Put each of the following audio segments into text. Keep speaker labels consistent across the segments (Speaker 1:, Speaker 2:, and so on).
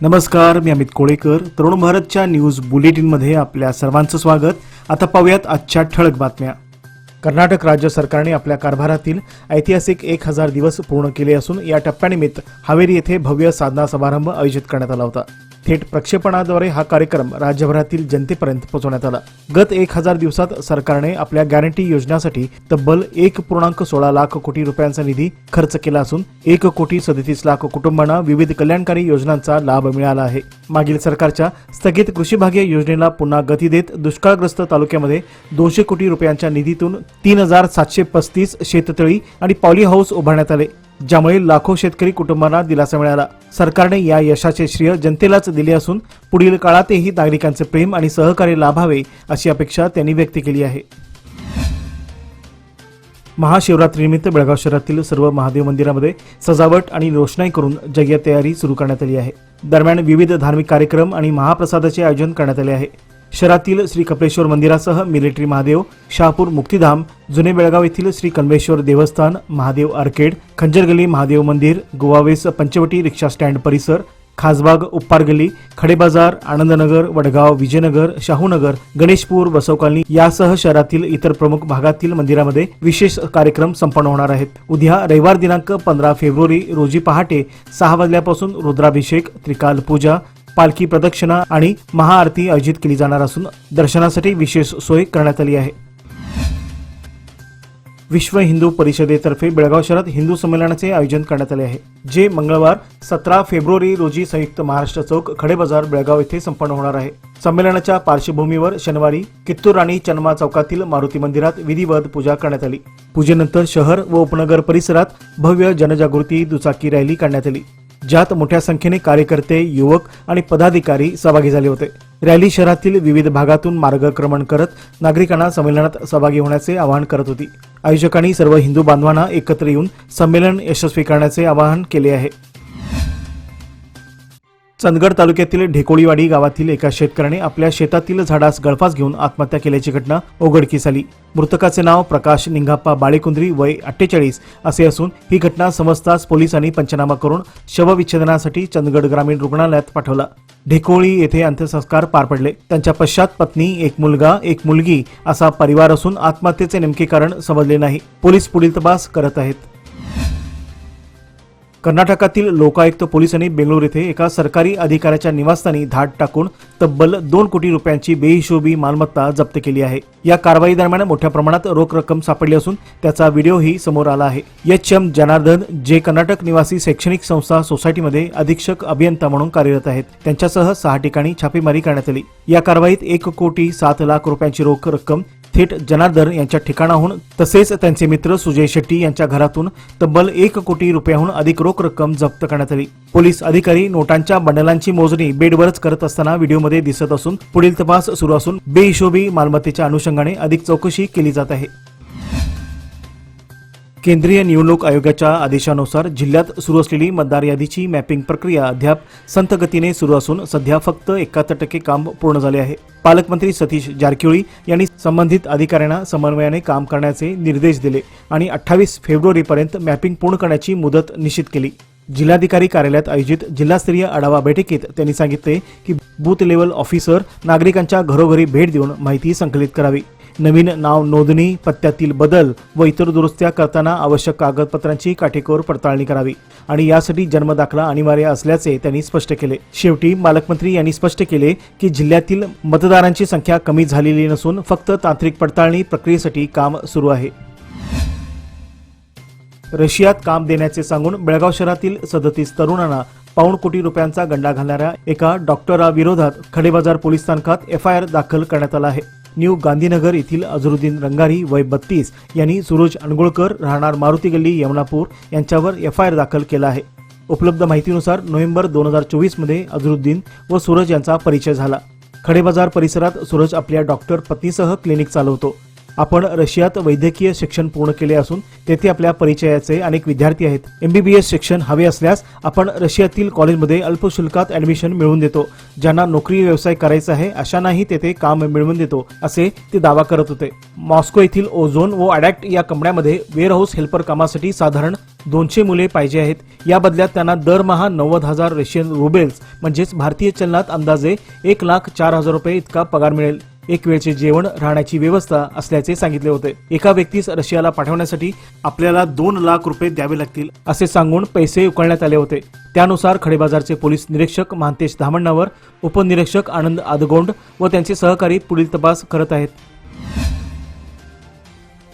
Speaker 1: नमस्कार, मी अमित कोळेकर. तरुण भारतच्या न्यूज बुलेटिनमध्ये आपल्या सर्वांचं स्वागत. आता पाहूयात आजच्या ठळक बातम्या. कर्नाटक राज्य सरकारने आपल्या कारभारातील ऐतिहासिक 1000 दिवस पूर्ण केले असून या टप्प्यानिमित्त हावेरी येथे भव्य साधना समारंभ आयोजित करण्यात आला होता. थेट प्रक्षेपणाद्वारे हा कार्यक्रम राज्यभरातील जनतेपर्यंत पोहोचवण्यात आला. गत 1000 दिवसात सरकारने आपल्या गॅरंटी योजनेसाठी तब्बल 1.16 लाख कोटी रुपयांचा निधी खर्च केला असून 1.37 लाख कुटुंबांना विविध कल्याणकारी योजनांचा लाभ मिळाला आहे. मागील सरकारच्या स्थगित कृषी भाग्य योजनेला पुन्हा गती देत दुष्काळग्रस्त तालुक्यामध्ये 200 कोटी रुपयांच्या निधीतून 3735 शेततळी आणि पॉली हाऊस उभारण्यात आले, ज्यामुळे लाखो शेतकरी कुटुंबांना दिलासा मिळाला. सरकारने या यशाचे श्रेय जनतेलाच दिले असून पुढील काळातही नागरिकांचे प्रेम आणि सहकार्य लाभावे अशी अपेक्षा त्यांनी व्यक्त केली आहे. महाशिवरात्रीनिमित्त बेळगाव शहरातील सर्व महादेव मंदिरांमध्ये सजावट आणि रोषणाई करून जय्यत तयारी सुरू करण्यात आली आहे. दरम्यान विविध धार्मिक कार्यक्रम आणि महाप्रसादाचे आयोजन करण्यात आले आहे. शहरातील श्री कपिलेश्वर मंदिरासह मिलिटरी महादेव, शहापूर मुक्तिधाम, जुने बेळगाव येथील श्री कन्वेश्वर देवस्थान, महादेव आर्केड, खंजरगली महादेव मंदिर, गोवावेस पंचवटी रिक्षा स्टँड परिसर, खासबाग, उप्पार गल्ली, खडे बाजार, आनंदनगर, वडगाव, विजयनगर, शाहूनगर, गणेशपूर, बसव कॉलनी यासह शहरातील इतर प्रमुख भागातील मंदिरामध्ये विशेष कार्यक्रम संपन्न होणार आहेत. उद्या रविवार दिनांक 15 फेब्रुवारी रोजी पहाटे 6 वाजल्यापासून रुद्राभिषेक, त्रिकाल पूजा, पालखी प्रदक्षिणा आणि महाआरती आयोजित केली जाणार असून दर्शनासाठी विशेष सोय करण्यात आली आहे. विश्व हिंदू परिषदेतर्फे बेळगाव शहरात हिंदू संमेलनाचे आयोजन करण्यात आले आहे, जे मंगळवार 17 फेब्रुवारी रोजी संयुक्त महाराष्ट्र चौक, खडे बाजार, बेळगाव येथे संपन्न होणार आहे. संमेलनाच्या पार्श्वभूमीवर शनिवारी कित्तूर राणी चन्मा चौकातील मारुती मंदिरात विधिवत पूजा करण्यात आली. पूजेनंतर शहर व उपनगर परिसरात भव्य जनजागृती दुचाकी रॅली काढण्यात आली, ज्यात मोठ्या संख्येने कार्यकर्ते, युवक आणि पदाधिकारी सहभागी झाले होते. रॅली शहरातील विविध भागातून मार्गक्रमण करत नागरिकांना संमेलनात सहभागी होण्याचे आवाहन करत होती. आयोजकांनी सर्व हिंदू बांधवांना एकत्र येऊन संमेलन यशस्वी करण्याचे आवाहन केले आहे. चंदगड तालुक्यातील ढेकोळीवाडी गावातील एका शेतकऱ्याने आपल्या शेतातील झाडास गळफास घेऊन आत्महत्या केल्याची घटना उघडकीस आली. मृतकाचे नाव प्रकाश निंगाप्पा बाळेकुंद्री, वय 48 असे असून ही घटना समजताच पोलिसांनी पंचनामा करून शवविच्छेदनासाठी चंदगड ग्रामीण रुग्णालयात पाठवला. ढेकोळी येथे अंत्यसंस्कार पार पडले. त्यांच्या पश्चात पत्नी, एक मुलगा, एक मुलगी असा परिवार असून आत्महत्येचे नेमके कारण समजले नाही. पोलीस पुढील तपास करत आहेत. कर्नाटकातील लोकायुक्त पोलिसांनी बेंगळूर येथे एका सरकारी अधिकाऱ्याच्या निवासस्थानी धाड टाकून तब्बल 2 कोटी रुपयांची बेहिशोबी मालमत्ता जप्त केली आहे. या कारवाई दरम्यान मोठ्या प्रमाणात रोख रक्कम सापडली असून त्याचा व्हिडिओही समोर आला आहे. एच.एम. जनार्दन, जे कर्नाटक निवासी शैक्षणिक संस्था सोसायटीमध्ये अधीक्षक अभियंता म्हणून कार्यरत आहेत, त्यांच्यासह 6 ठिकाणी छापेमारी करण्यात आली. या कारवाईत 1,07,00,000 रुपयांची रोख रक्कम थेट जनार्दन यांच्या ठिकाणाहून तसेच त्यांचे मित्र सुजय शेट्टी यांच्या घरातून तब्बल 1 कोटी रुपयाहून अधिक रोख रक्कम जप्त करण्यात आली. पोलीस अधिकारी नोटांच्या बंडलांची मोजणी बेडवरच करत असताना व्हिडिओमध्ये दिसत असून पुढील तपास सुरू असून बेहिशोबी मालमत्तेच्या अनुषंगाने अधिक चौकशी केली जात आहे. केंद्रीय निवडणूक आयोगाच्या आदेशानुसार जिल्ह्यात सुरू असलेली मतदार यादीची मॅपिंग प्रक्रिया अद्याप संथ गतीने सुरू असून सध्या फक्त 71% काम पूर्ण झाले आहे. पालकमंत्री सतीश जारकिहोळी यांनी संबंधित अधिकाऱ्यांना समन्वयाने काम करण्याचे निर्देश दिले आणि 28 फेब्रुवारीपर्यंत मॅपिंग पूर्ण करण्याची मुदत निश्चित केली. जिल्हाधिकारी कार्यालयात आयोजित जिल्हास्तरीय आढावा बैठकीत त्यांनी सांगितले की बूथ लेव्हल ऑफिसर नागरिकांच्या घरोघरी भेट देऊन माहिती संकलित करावी. नवीन नाव नोंदणी, पत्त्यातील बदल व इतर दुरुस्त्या करताना आवश्यक कागदपत्रांची काटेकोर पडताळणी करावी आणि यासाठी जन्मदाखला अनिवार्य असल्याचे त्यांनी स्पष्ट केले. शेवटी पालकमंत्री यांनी स्पष्ट केले की जिल्ह्यातील मतदारांची संख्या कमी झालेली नसून फक्त तांत्रिक पडताळणी प्रक्रियेसाठी काम सुरू आहे. रशियात काम देण्याचे सांगून बेळगाव शहरातील 37 तरुणांना पाऊण कोटी रुपयांचा गंडा घालणाऱ्या एका डॉक्टराविरोधात खडेबाजार पोलीस स्थानकात एफआयआर दाखल करण्यात आला आहे. न्यू गांधीनगर येथील अझरुद्दीन रंगारी, वय 32 यांनी सूरज अनगोळकर, राहणार मारुती गल्ली, यमुनापूर यांच्यावर एफआयआर दाखल केला आहे. उपलब्ध माहितीनुसार नोव्हेंबर 2024 मध्ये अझरुद्दीन व सूरज यांचा परिचय झाला. खडेबाजार परिसरात सूरज आपल्या डॉक्टर पत्नीसह क्लिनिक चालवतो. आपण रशियात वैद्यकीय शिक्षण पूर्ण केले असून तेथे आपल्या परिचयाचे अनेक विद्यार्थी आहेत. MBBS शिक्षण हवे असल्यास आपण रशियातील कॉलेजमध्ये अल्प शुल्कात ऍडमिशन मिळवून देतो. ज्यांना नोकरी व्यवसाय करायचा आहे अशांनाही तेथे काम मिळवून देतो, असे ते दावा करत होते. मॉस्को येथील ओझोन व अडॅक्ट या कंपन्यांमध्ये वेअरहाऊस हेल्पर कामासाठी साधारण 200 मुले पाहिजे आहेत. या बदल्यात त्यांना दरमहा 90,000 रशियन रुबेल्स म्हणजेच भारतीय चलनात अंदाजे 1,04,000 रुपये इतका पगार मिळेल. एक वेळचे जेवण, राहण्याची व्यवस्था असल्याचे सांगितले होते. एका व्यक्तीस रशियाला पाठवण्यासाठी आपल्याला 2 लाख रुपये द्यावे लागतील असे सांगून पैसे उकळण्यात आले होते. त्यानुसार खडेबाजारचे पोलीस निरीक्षक महांतेश धामण्णावर उपनिरीक्षक आनंद आदगोंड व त्यांचे सहकारी पुढील तपास करत आहेत.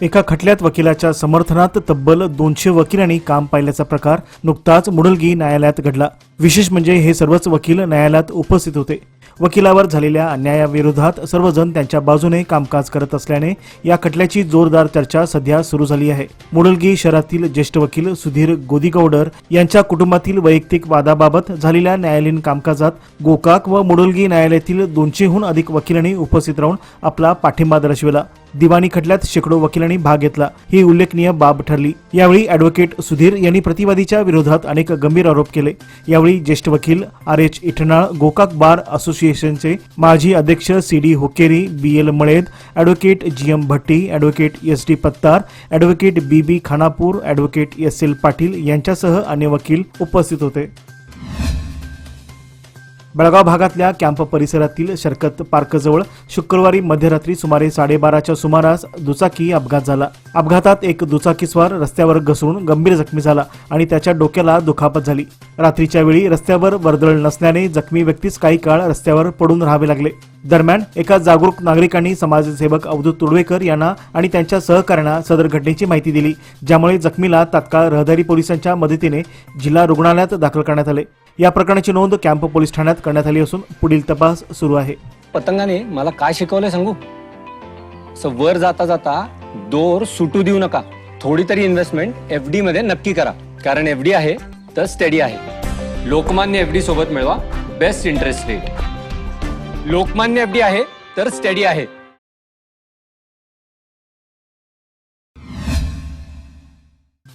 Speaker 1: एका खटल्यात वकिलाच्या समर्थनात तब्बल 200 वकिलांनी काम पाहिल्याचा प्रकार नुकताच मुडलगी न्यायालयात घडला. विशेष म्हणजे हे सर्वच वकील न्यायालयात उपस्थित होते. वकिलावर झालेल्या अन्यायाविरोधात सर्वजण त्यांच्या बाजूने कामकाज करत असल्याने या खटल्याची जोरदार चर्चा सध्या सुरू झाली आहे. मुडलगी शहरातील ज्येष्ठ वकील सुधीर गोदीगौडर यांच्या कुटुंबातील वैयक्तिक वादाबाबत झालेल्या न्यायालयीन कामकाजात गोकाक व मुडलगी न्यायालयातील 200हून अधिक वकिलांनी उपस्थित राहून आपला पाठिंबा दर्शविला. दिवाणी खटल्यात शेकडो वकिलांनी भाग घेतला. ही उल्लेखनीय बाब ठरली. यावेळी ॲडव्होकेट सुधीर यांनी प्रतिवादीच्या विरोधात अनेक गंभीर आरोप केले. यावेळी ज्येष्ठ वकील RH इठनाळ, गोकाक बार असोसिएशनचे माजी अध्यक्ष CD Hukkeri, BL Malled, advocate GM Bhatti, advocate SD Pattar, advocate BB Khanapur, advocate SL Patil यांच्यासह अन्य वकील उपस्थित होते. बेळगाव भागातल्या कॅम्प परिसरातील शरकत पार्कजवळ शुक्रवारी मध्यरात्री सुमारे 12:30च्या सुमारास दुचाकी अपघात झाला. अपघातात एक दुचाकीस्वार रस्त्यावर घसरून गंभीर जखमी झाला आणि त्याच्या डोक्याला दुखापत झाली. रात्रीच्या वेळी रस्त्यावर वर्दळ नसल्याने जखमी व्यक्तीस काही काळ रस्त्यावर पडून राहावे लागले. दरम्यान एका जागरूक नागरिकांनी समाजसेवक अवधूत तुडवेकर यांना आणि त्यांच्या सहकाऱ्यांना सदर घटनेची माहिती दिली, ज्यामुळे जखमीला तात्काळ रहदारी पोलिसांच्या मदतीने जिल्हा रुग्णालयात दाखल करण्यात आले. या प्रकरणाची नोंद कॅम्प पोलीस ठाण्यात करण्यात आली असून पुढील तपास सुरू आहे.
Speaker 2: पतंगाने मला काय शिकवलंय सांगू? वर जाता जाता दोर सुटू देऊ नका. थोडी तरी इन्व्हेस्टमेंट FD मध्ये नक्की करा, कारण FD आहे तर स्टडी आहे. लोकमान्य FD सोबत मिळवा best interest rate. Lokmanya FD आहे तर स्टडी आहे.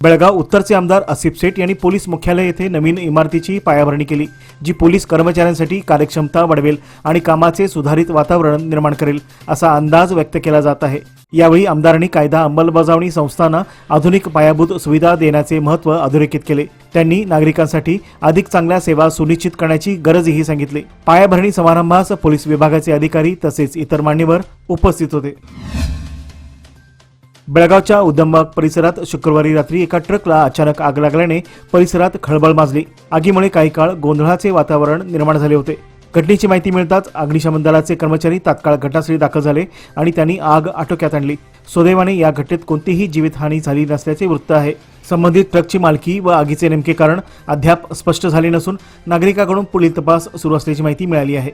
Speaker 1: बेळगाव उत्तरचे आमदार आसिफ सेठ यांनी पोलीस मुख्यालय येथे नवीन इमारतीची पायाभरणी केली, जी पोलीस कर्मचाऱ्यांसाठी कार्यक्षमता वाढवेल आणि कामाचे सुधारित वातावरण निर्माण करेल असा अंदाज व्यक्त केला जात आहे. यावेळी आमदारांनी कायदा अंमलबजावणी संस्थांना आधुनिक पायाभूत सुविधा देण्याचे महत्त्व अधोरेखित केले. त्यांनी नागरिकांसाठी अधिक चांगल्या सेवा सुनिश्चित करण्याची गरजही सांगितली. पायाभरणी समारंभास पोलीस विभागाचे अधिकारी तसेच इतर मान्यवर उपस्थित होते. बेळगावच्या उद्यमबाग परिसरात शुक्रवारी रात्री एका ट्रकला अचानक आग लागल्याने परिसरात खळबळ माजली. आगीमुळे काही काळ गोंधळाचे वातावरण निर्माण झाले होते. घटनेची माहिती मिळताच अग्निशमन दलाचे कर्मचारी तात्काळ घटनास्थळी दाखल झाले आणि त्यांनी आग आटोक्यात आणली. सुदैवाने या घटनेत कोणतीही जीवितहानी झाली नसल्याचे वृत्त आहे. संबंधित ट्रकची मालकी व आगीचे नेमके कारण अद्याप स्पष्ट झाले नसून नागरिकांकडून पुढील तपास सुरू असल्याची माहिती मिळाली आहे.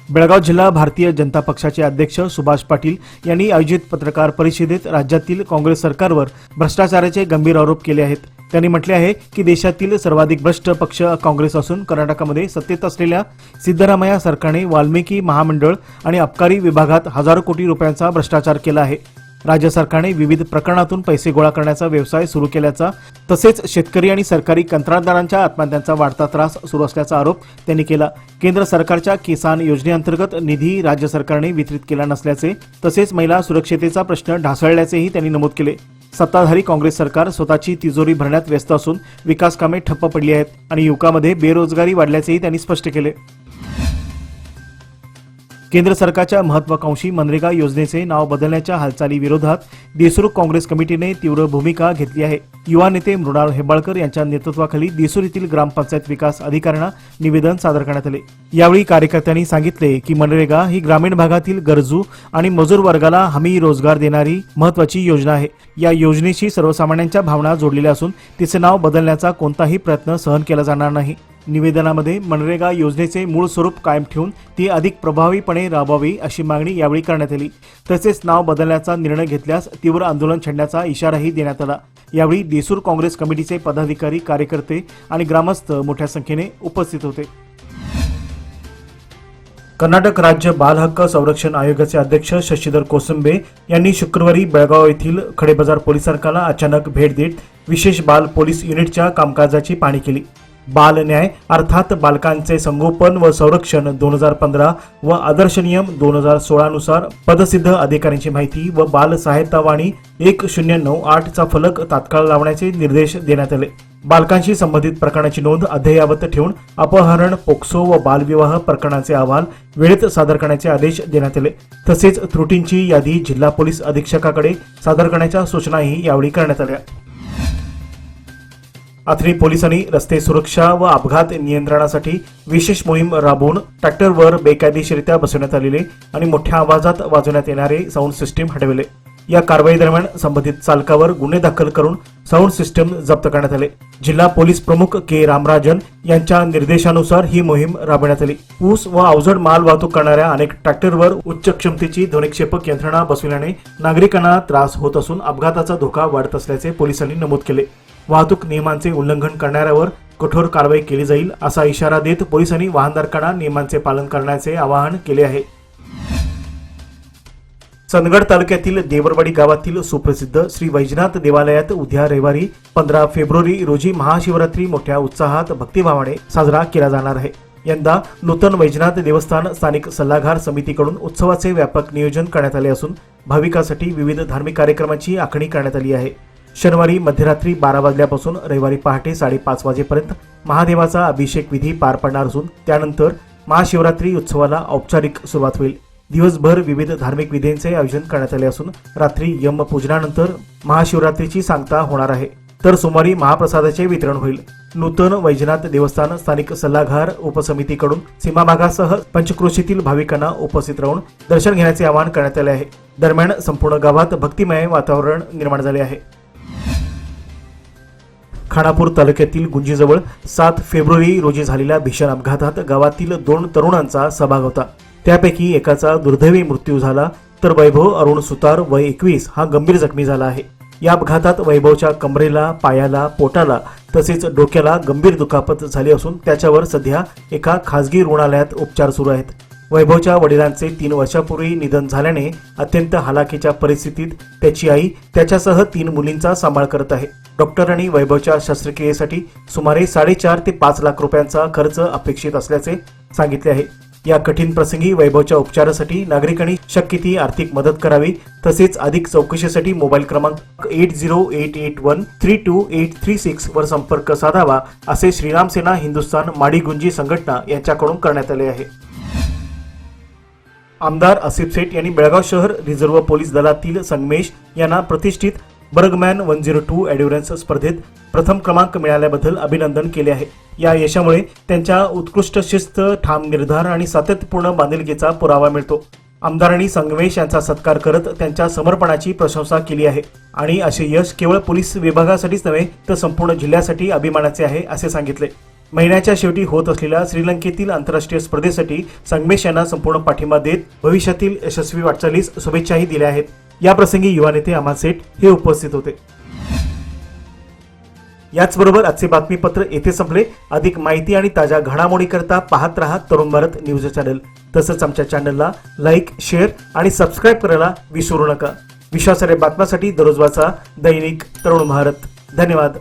Speaker 1: बेळगाव जिल्हा भारतीय जनता पक्षाचे अध्यक्ष सुभाष पाटील यांनी आयोजित पत्रकार परिषदेत राज्यातील काँग्रेस सरकारवर भ्रष्टाचाराचे गंभीर आरोप केले आहेत. त्यांनी म्हटले आहे की देशातील सर्वाधिक भ्रष्ट पक्ष काँग्रेस असून कर्नाटकमध्ये सत्तेत असलेल्या सिद्धरामय्या सरकारने वाल्मिकी महामंडळ आणि अबकारी विभागात हजारो कोटी रुपयांचा भ्रष्टाचार केला आहे. राज्य सरकारने विविध प्रकरणातून पैसे गोळा करण्याचा व्यवसाय सुरू केल्याचा तसेच शेतकरी आणि सरकारी कंत्राटदारांच्या आत्महत्यांचा वाढता त्रास सुरू असल्याचा आरोप त्यांनी केला. केंद्र सरकारच्या किसान योजनेअंतर्गत निधी राज्य सरकारने वितरित केला नसल्याचे तसेच महिला सुरक्षिततेचा प्रश्न ढासळल्याचेही त्यांनी नमूद केले. सत्ताधारी काँग्रेस सरकार स्वतःची तिजोरी भरण्यात व्यस्त असून विकास कामे ठप्प पडली आहेत आणि युवकांमध्ये बेरोजगारी वाढल्याचेही त्यांनी स्पष्ट केले. केंद्र सरकारच्या महत्वाकांक्षी मनरेगा योजनेचे नाव बदलण्याच्या हालचाली विरोधात देसूर काँग्रेस कमिटीने तीव्र भूमिका घेतली आहे. युवा नेते मृणाल हेब्बाळकर यांच्या नेतृत्वाखाली देसूर येथील ग्रामपंचायत विकास अधिकाऱ्यांना निवेदन सादर करण्यात आले. यावेळी कार्यकर्त्यांनी सांगितले की मनरेगा ही ग्रामीण भागातील गरजू आणि मजूर वर्गाला हमी रोजगार देणारी महत्वाची योजना आहे. या योजनेशी सर्वसामान्यांच्या भावना जोडलेल्या असून तिचे नाव बदलण्याचा कोणताही प्रयत्न सहन केला जाणार नाही. निवेदनामध्ये मनरेगा योजनेचे मूळ स्वरूप कायम ठेवून ती अधिक प्रभावीपणे राबवावी अशी मागणी यावेळी करण्यात आली. तसेच नाव बदलण्याचा निर्णय घेतल्यास तीव्र आंदोलन छेडण्याचा इशाराही देण्यात आला. यावेळी देसूर काँग्रेस कमिटीचे पदाधिकारी, कार्यकर्ते आणि ग्रामस्थ मोठ्या संख्येने उपस्थित होते. कर्नाटक राज्य बाल हक्क संरक्षण आयोगाचे अध्यक्ष शशीधर कोसंबे यांनी शुक्रवारी बेळगाव येथील खडेबाजार पोलीस स्थानकाला अचानक भेट देत विशेष बाल पोलीस युनिटच्या कामकाजाची पाहणी केली. बाल न्याय अर्थात बालकांचे संगोपन व संरक्षण 2015 व आदर्श नियम 2016 नुसार पदसिद्ध अधिकाऱ्यांची माहिती व बाल सहायता वाणी 1098 चा फलक तात्काळ लावण्याचे निर्देश देण्यात आले. बालकांशी संबंधित प्रकरणाची नोंद अद्ययावत ठेवून अपहरण, पोक्सो व बालविवाह प्रकरणाचे अहवाल वेळेत सादर करण्याचे आदेश देण्यात आले. तसेच त्रुटींची यादी जिल्हा पोलीस अधीक्षकाकडे सादर करण्याच्या सूचनाही यावेळी करण्यात आल्या. आथरी पोलिसांनी रस्ते सुरक्षा व अपघात नियंत्रणासाठी विशेष मोहीम राबवून ट्रॅक्टरवर बेकायदेशीररित्या बसवण्यात आलेले आणि मोठ्या आवाजात वाजवण्यात येणारे साऊंड सिस्टीम हटविले. या कारवाई दरम्यान संबंधित चालकावर गुन्हे दाखल करून साऊंड सिस्टीम जप्त करण्यात आले. जिल्हा पोलीस प्रमुख के रामराजन यांच्या निर्देशानुसार ही मोहीम राबवण्यात आली. ऊस व अवजड माल वाहतूक करणाऱ्या अनेक ट्रॅक्टरवर उच्च क्षमतेची ध्वनिक्षेपक यंत्रणा बसविल्याने नागरिकांना त्रास होत असून अपघाताचा धोका वाढत असल्याचे पोलिसांनी नमूद केले. वाहतूक नियमांचे उल्लंघन करणाऱ्यावर कठोर कारवाई केली जाईल असा इशारा देत पोलिसांनी वाहनधारकांना नियमांचे पालन करण्याचे आवाहन केले आहे. चंदगड तालुक्यातील देवरवाडी गावातील सुप्रसिद्ध श्री वैजनाथ देवालयात उद्या रविवारी 15 फेब्रुवारी रोजी महाशिवरात्री मोठ्या उत्साहात भक्तिभावाने साजरा केला जाणार आहे. यंदा नूतन वैजनाथ देवस्थान स्थानिक सल्लागार समितीकडून उत्सवाचे व्यापक नियोजन करण्यात आले असून भाविकांसाठी विविध धार्मिक कार्यक्रमाची आखणी करण्यात आली आहे. शनिवारी मध्यरात्री 12 वाजल्यापासून रविवारी पहाटे 5:30 वाजेपर्यंत महादेवाचा अभिषेक विधी पार पडणार असून त्यानंतर महाशिवरात्री उत्सवाला औपचारिक सुरुवात होईल. दिवसभर विविध धार्मिक विधींचे आयोजन करण्यात आले असून रात्री यमपूजनानंतर महाशिवरात्रीची सांगता होणार आहे. तर सोमवारी महाप्रसादाचे वितरण होईल. नूतन वैजनाथ देवस्थान स्थानिक सल्लागार उपसमितीकडून सीमाभागासह पंचक्रोशीतील भाविकांना उपस्थित राहून दर्शन घेण्याचे आवाहन करण्यात आले आहे. दरम्यान संपूर्ण गावात भक्तिमय वातावरण निर्माण झाले आहे. खानापूर तालुक्यातील गुंजीजवळ 7 फेब्रुवारी रोजी झालेल्या भीषण अपघातात गावातील 2 तरुणांचा सहभाग होता. त्यापैकी एकाचा दुर्दैवी मृत्यू झाला तर वैभव अरुण सुतार वय 21 हा गंभीर जखमी झाला आहे. या अपघातात वैभवच्या कमरेला, पायाला, पोटाला तसेच डोक्याला गंभीर दुखापत झाली असून त्याच्यावर सध्या एका खासगी रुग्णालयात उपचार सुरू आहेत. वैभवच्या वडिलांचे 3 वर्षापूर्वी निधन झाल्याने अत्यंत हालाकीच्या परिस्थितीत त्याची आई त्याच्यासह 3 मुलींचा सांभाळ करत आहे. डॉक्टरांनी वैभवच्या शस्त्रक्रियेसाठी सुमारे 4.5 ते 5 लाख रुपयांचा खर्च अपेक्षित असल्याचे सांगितले आहे. या कठीण प्रसंगी वैभवच्या उपचारासाठी नागरिकांनी शक्य ती आर्थिक मदत करावी. तसेच अधिक चौकशीसाठी मोबाईल क्रमांक 8081328336 वर संपर्क साधावा असे श्रीराम सेना हिंदुस्थान माडी गुंजी संघटना यांच्याकडून करण्यात आले आहे. आमदार आसिफ शेठ यांनी बेळगाव शहर रिझर्व्ह पोलीस दलातील संगमेश यांना प्रतिष्ठित बर्गमॅन 102 ॲड्युरन्स स्पर्धेत प्रथम क्रमांक मिळाल्याबद्दल अभिनंदन केले आहे. या यशामुळे त्यांच्या उत्कृष्ट शिस्त, ठाम निर्धार आणि सातत्यपूर्ण बांधिलकीचा पुरावा मिळतो. आमदारांनी संगमेश यांचा सत्कार करत त्यांच्या समर्पणाची प्रशंसा केली आहे आणि असे यश केवळ पोलीस विभागासाठीच नव्हे तर संपूर्ण जिल्ह्यासाठी अभिमानाचे आहे असे सांगितले. महिन्याच्या शेवटी होत असलेल्या श्रीलंकेतील आंतरराष्ट्रीय स्पर्धेसाठी संगमेश यांना संपूर्ण पाठिंबा देत भविष्यातील यशस्वी वाटचालीस शुभेच्छाही दिल्या आहेत. या प्रसंगी युवा नेते अहमद सेठ हे उपस्थित होते. याचबरोबर आजचे बातमीपत्र येथे संपले. अधिक माहिती आणि ताज्या घडामोडीकरता पाहत रहा तरुण भारत न्यूज चॅनल. तसंच आमच्या चॅनलला लाईक, शेअर आणि सबस्क्राईब करायला विसरू नका. विश्वासार्ह बातम्यांसाठी दररोज वाचा दैनिक तरुण भारत. धन्यवाद.